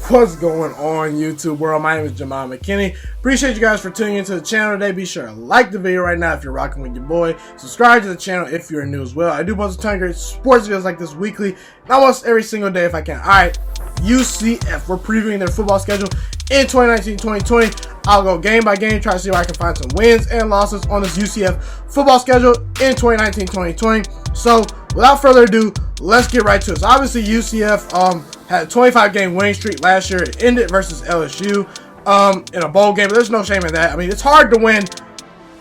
What's going on, YouTube world? My name is Ghiman Mckinney. Appreciate you guys for tuning into the channel today. Be sure to like the video right now if you're rocking with your boy. Subscribe to the channel if you're new as well. I do post a ton of great sports videos like this weekly, almost every single day if I can. Alright, UCF. We're previewing their football schedule in 2019-2020. I'll go game by game, try to see where I can find some wins and losses on this UCF football schedule in 2019-2020. So, without further ado, let's get right to it. So, obviously, UCF had a 25-game winning streak last year. It ended versus LSU in a bowl game, but there's no shame in that. I mean, it's hard to win.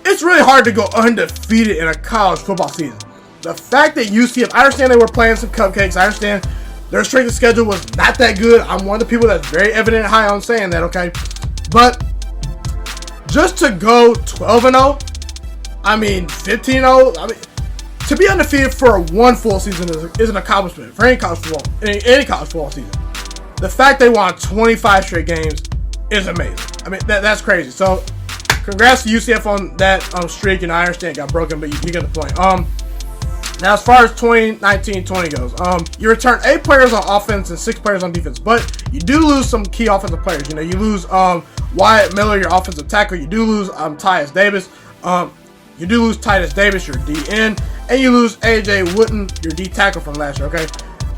It's really hard to go undefeated in a college football season. The fact that UCF, I understand they were playing some cupcakes. I understand their strength of schedule was not that good. I'm one of the people that's very evident and high on saying that, okay? But just to go 12-0, I mean, 15-0, I mean, to be undefeated for one full season is an accomplishment for any college football season. The fact they won 25 straight games is amazing. I mean, that's crazy. So, congrats to UCF on that streak. And I understand it got broken, but you get the point. Now, as far as 2019-20 goes, you return 8 players on offense and 6 players on defense, but you do lose some key offensive players. You know, you lose Wyatt Miller, your offensive tackle. You do lose Tyus Davis. You do lose Titus Davis, your DN, and you lose AJ Wooden, your D tackle from last year, okay?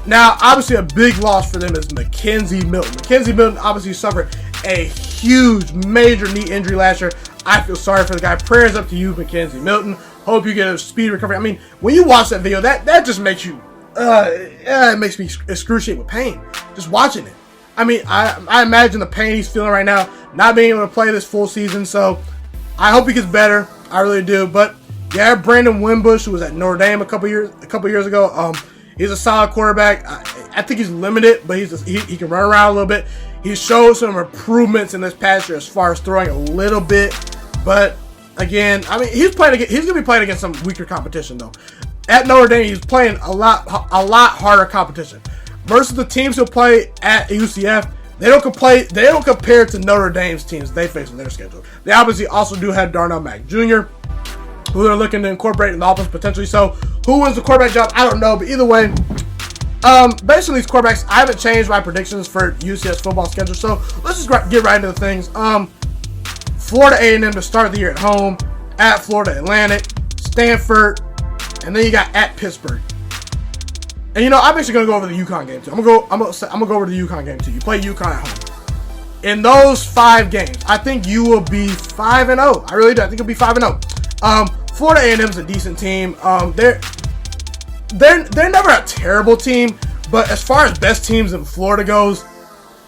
Now, obviously, a big loss for them is McKenzie Milton. McKenzie Milton obviously suffered a huge, major knee injury last year. I feel sorry for the guy. Prayers up to you, McKenzie Milton. Hope you get a speedy recovery. I mean, when you watch that video, that just makes you, it makes me excruciating with pain, just watching it. I mean, I imagine the pain he's feeling right now, not being able to play this full season, so I hope he gets better. I really do. But yeah, Brandon Wimbush, who was at Notre Dame a couple years ago, he's a solid quarterback. I think he's limited, but he can run around a little bit. He showed some improvements in this past year as far as throwing a little bit, but again, I mean, he's going to be playing against some weaker competition though. At Notre Dame, he's playing a lot harder competition. Versus the teams he'll play at UCF, they don't compare to Notre Dame's teams they face in their schedule. They obviously also do have Darnell Mack Jr., who they're looking to incorporate in the offense potentially. So, who wins the quarterback job? I don't know, but either way, based on these quarterbacks, I haven't changed my predictions for UCF's football schedule. So, let's just get right into the things. Florida A&M to start the year at home, at Florida Atlantic, Stanford, and then you got at Pittsburgh. And you know, I'm actually gonna go over the UConn game too. I'm gonna go over the UConn game too. You play UConn at home. In those 5 games, I think you will be 5-0. I really do. I think you'll be 5-0. Florida A&M's a decent team. They're never a terrible team, but as far as best teams in Florida goes,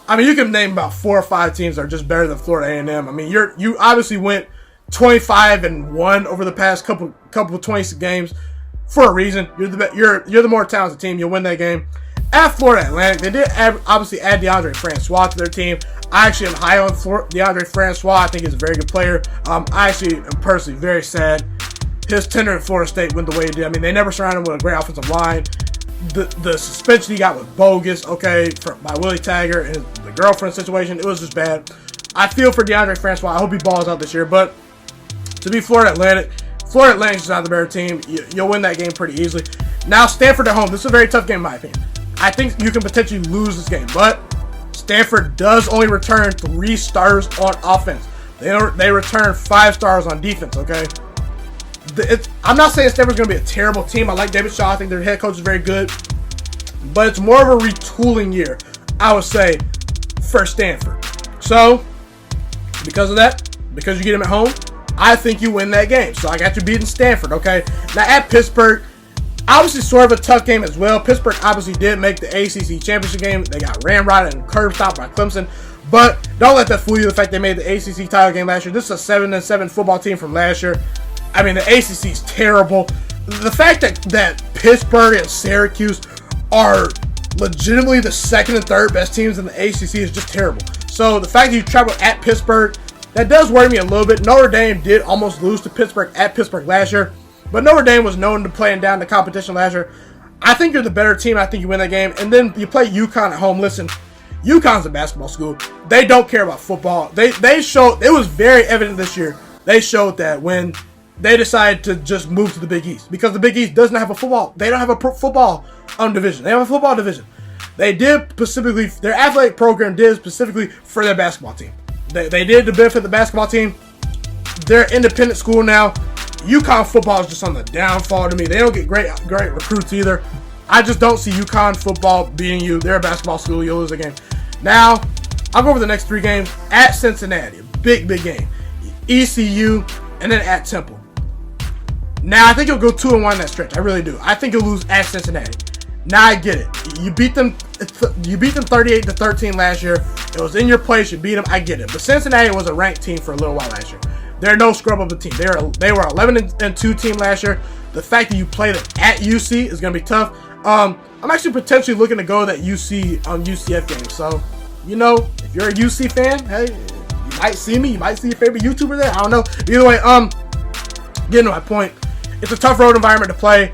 I mean, you can name about 4 or 5 teams that are just better than Florida A&M. I mean, you obviously went 25-1 over the past couple of 20 games. For a reason. You're the more talented team. You'll win that game. At Florida Atlantic, they did obviously add DeAndre Francois to their team. I actually am high on DeAndre Francois. I think he's a very good player. I actually am personally very sad his tenure at Florida State went the way it did. I mean, they never surrounded him with a great offensive line. The suspension he got was bogus, okay, by Willie Taggart and the girlfriend situation. It was just bad. I feel for DeAndre Francois. I hope he balls out this year. But to be Florida Atlantic is not the better team. You'll win that game pretty easily. Now, Stanford at home. This is a very tough game, in my opinion. I think you can potentially lose this game, but Stanford does only return 3 starters on offense. They return 5 stars on defense, okay? I'm not saying Stanford's going to be a terrible team. I like David Shaw. I think their head coach is very good. But it's more of a retooling year, I would say, for Stanford. So, because of that, because you get them at home, I think you win that game. So I got you beating Stanford, okay? Now at Pittsburgh, obviously sort of a tough game as well. Pittsburgh obviously did make the ACC championship game. They got ramrodded and curb stomped by Clemson. But don't let that fool you, the fact they made the ACC title game last year. This is a 7-7 football team from last year. I mean, the ACC is terrible. The fact that Pittsburgh and Syracuse are legitimately the 2nd and 3rd best teams in the ACC is just terrible. So the fact that you travel at Pittsburgh, that does worry me a little bit. Notre Dame did almost lose to Pittsburgh at Pittsburgh last year, but Notre Dame was known to playing down the competition last year. I think you're the better team. I think you win that game. And then you play UConn at home. Listen, UConn's a basketball school. They don't care about football. They showed, it was very evident this year. They showed that when they decided to just move to the Big East, because the Big East doesn't have a football. They don't have a football division. They have a football division. they did specifically, their athletic program did specifically for their basketball team. They did to benefit the basketball team. They're an independent school now. UConn football is just on the downfall to me. They don't get great recruits either. I just don't see UConn football beating you. They're a basketball school. You'll lose a game. Now, I'll go over the next 3 games. At Cincinnati, big game. ECU, and then at Temple. Now, I think you'll go 2-1 in that stretch. I really do. I think you'll lose at Cincinnati. Now I get it. You beat them 38-13 last year. It was in your place. You beat them. I get it. But Cincinnati was a ranked team for a little while last year. They're no scrub of a team. They were 11-2 team last year. The fact that you played it at UC is going to be tough. I'm actually potentially looking to go to that UCF game. So, if you're a UC fan, hey, you might see me. You might see your favorite YouTuber there. I don't know. Either way, getting to my point, it's a tough road environment to play.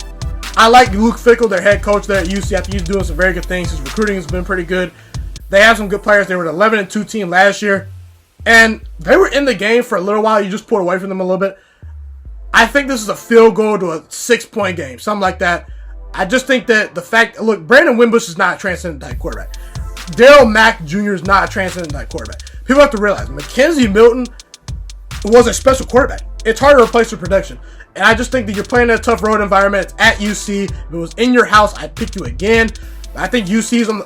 I like Luke Fickell, their head coach there at UC. I think he's doing some very good things. His recruiting has been pretty good. They have some good players. They were an 11-2 team last year. And they were in the game for a little while. You just pulled away from them a little bit. I think this is a field goal to a 6-point game. Something like that. I just think that the fact... Look, Brandon Wimbush is not a transcendent type quarterback. Daryl Mack Jr. is not a transcendent type quarterback. People have to realize McKenzie Milton was a special quarterback. It's hard to replace with production. And I just think that you're playing in a tough road environment. It's at UC. If it was in your house, I'd pick you again. I think UC is on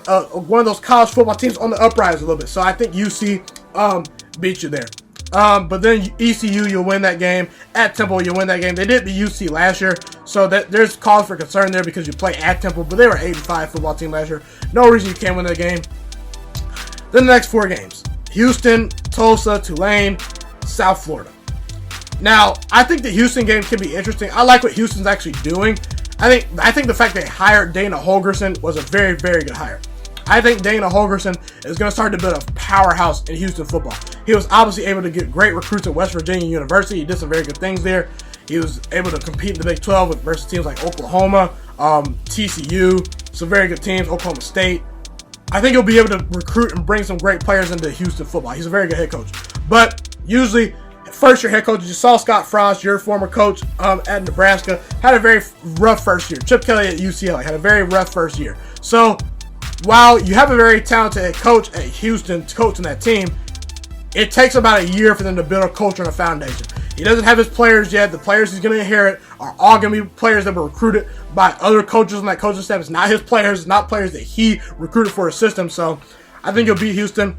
one of those college football teams on the uprise a little bit. So I think UC beat you there. But then ECU, you'll win that game. At Temple, you'll win that game. They did beat UC last year. So there's cause for concern there because you play at Temple. But they were an 8-5 football team last year. No reason you can't win that game. Then the next 4 games. Houston, Tulsa, Tulane, South Florida. Now, I think the Houston game can be interesting. I like what Houston's actually doing. I think the fact they hired Dana Holgorsen was a very, very good hire. I think Dana Holgorsen is going to start to build a powerhouse in Houston football. He was obviously able to get great recruits at West Virginia University. He did some very good things there. He was able to compete in the Big 12 versus teams like Oklahoma, TCU, some very good teams, Oklahoma State. I think he'll be able to recruit and bring some great players into Houston football. He's a very good head coach. But usually, first-year head coaches, you saw Scott Frost, your former coach at Nebraska, had a very rough first year. Chip Kelly at UCLA had a very rough first year. So, while you have a very talented coach at Houston coaching that team, it takes about a year for them to build a culture and a foundation. He doesn't have his players yet. The players he's going to inherit are all going to be players that were recruited by other coaches on that coaching staff. It's not his players. It's not players that he recruited for his system. So, I think you'll beat Houston.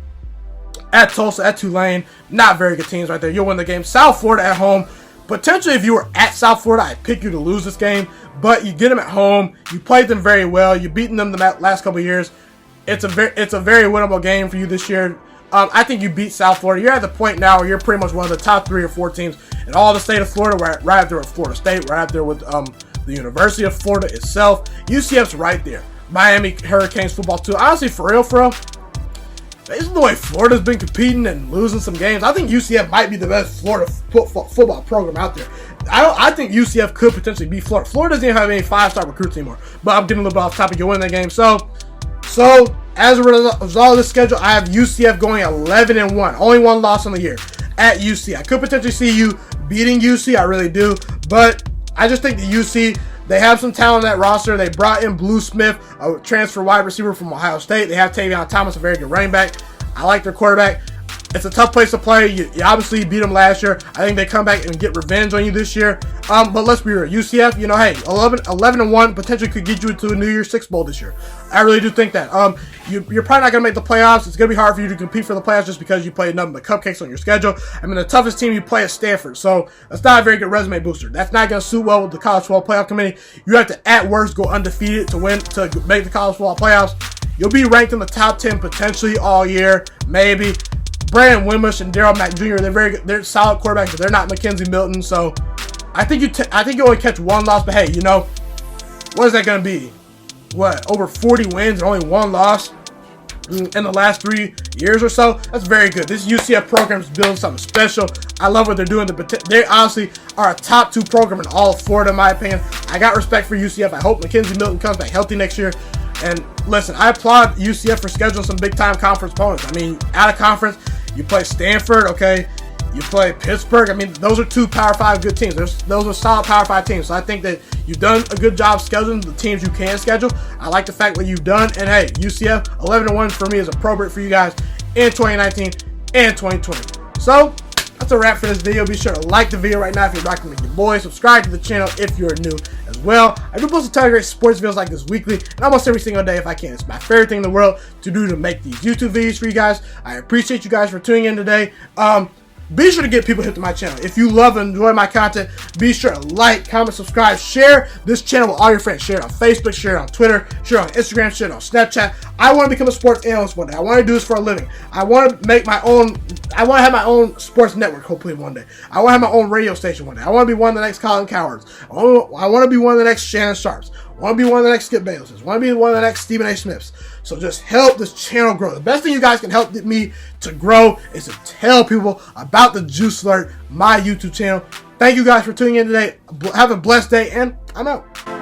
At Tulsa, at Tulane, not very good teams right there. You'll win the game. South Florida at home. Potentially, if you were at South Florida, I'd pick you to lose this game. But you get them at home. You played them very well. You've beaten them the last couple of years. It's a very winnable game for you this year. I think you beat South Florida. You're at the point now where you're pretty much one of the top 3 or 4 teams in all the state of Florida. Right up there with Florida State. Right up there with the University of Florida itself. UCF's right there. Miami Hurricanes football too. Honestly, for real, based on the way Florida's been competing and losing some games, I think UCF might be the best Florida football program out there. I think UCF could potentially beat Florida. Florida doesn't even have any 5-star recruits anymore. But I'm getting a little bit off topic. You win that game. So as a result of this schedule, I have UCF going 11-1. Only 1 loss on the year at UC. I could potentially see you beating UC. I really do. But I just think the UC... They have some talent on that roster. They brought in Blue Smith, a transfer wide receiver from Ohio State. They have Tavion Thomas, a very good running back. I like their quarterback. It's a tough place to play. You obviously beat them last year. I think they come back and get revenge on you this year. But let's be real. UCF, hey, 11-1 potentially could get you into a New Year's Six Bowl this year. I really do think that. You're probably not going to make the playoffs. It's going to be hard for you to compete for the playoffs just because you played nothing but cupcakes on your schedule. I mean, the toughest team you play is Stanford. So that's not a very good resume booster. That's not going to suit well with the College Football Playoff Committee. You have to, at worst, go undefeated to make the College Football Playoffs. You'll be ranked in the top 10 potentially all year, maybe. Brandon Wimbush and Daryl Mack Jr. They're very good. They're solid quarterbacks, but they're not McKenzie Milton. So I think you only catch 1 loss. But hey, what is that going to be? What, over 40 wins and only 1 loss in the last 3 years or so? That's very good. This UCF program is building something special. I love what they're doing. They honestly are a top 2 program in all of Florida, in my opinion. I got respect for UCF. I hope McKenzie Milton comes back healthy next year. And listen, I applaud UCF for scheduling some big-time conference opponents. I mean, out of conference, you play Stanford, okay? You play Pittsburgh. I mean, those are two Power 5 good teams. Those are solid Power 5 teams. So I think that you've done a good job scheduling the teams you can schedule. I like the fact what you've done. And hey, UCF 11-1 for me is appropriate for you guys in 2019 and 2020. So that's a wrap for this video. Be sure to like the video right now if you're rocking with your boy. Subscribe to the channel if you're new as well. I do post a ton of great sports videos like this weekly and almost every single day if I can. It's my favorite thing in the world to do to make these YouTube videos for you guys. I appreciate you guys for tuning in today. Be sure to get people hit to my channel. If you love and enjoy my content, be sure to like, comment, subscribe, share this channel with all your friends. Share it on Facebook, share it on Twitter, share it on Instagram, share it on Snapchat. I want to become a sports analyst one day. I want to do this for a living. I want to make my own. I want to have my own sports network, hopefully one day. I want to have my own radio station one day. I want to be one of the next Colin Cowards. I want to be one of the next Shannon Sharps. I want to be one of the next Skip Baylesses. I want to be one of the next Stephen A. Smiths. So just help this channel grow. The best thing you guys can help me to grow is to tell people about the Juice Alert, my YouTube channel. Thank you guys for tuning in today. Have a blessed day, and I'm out.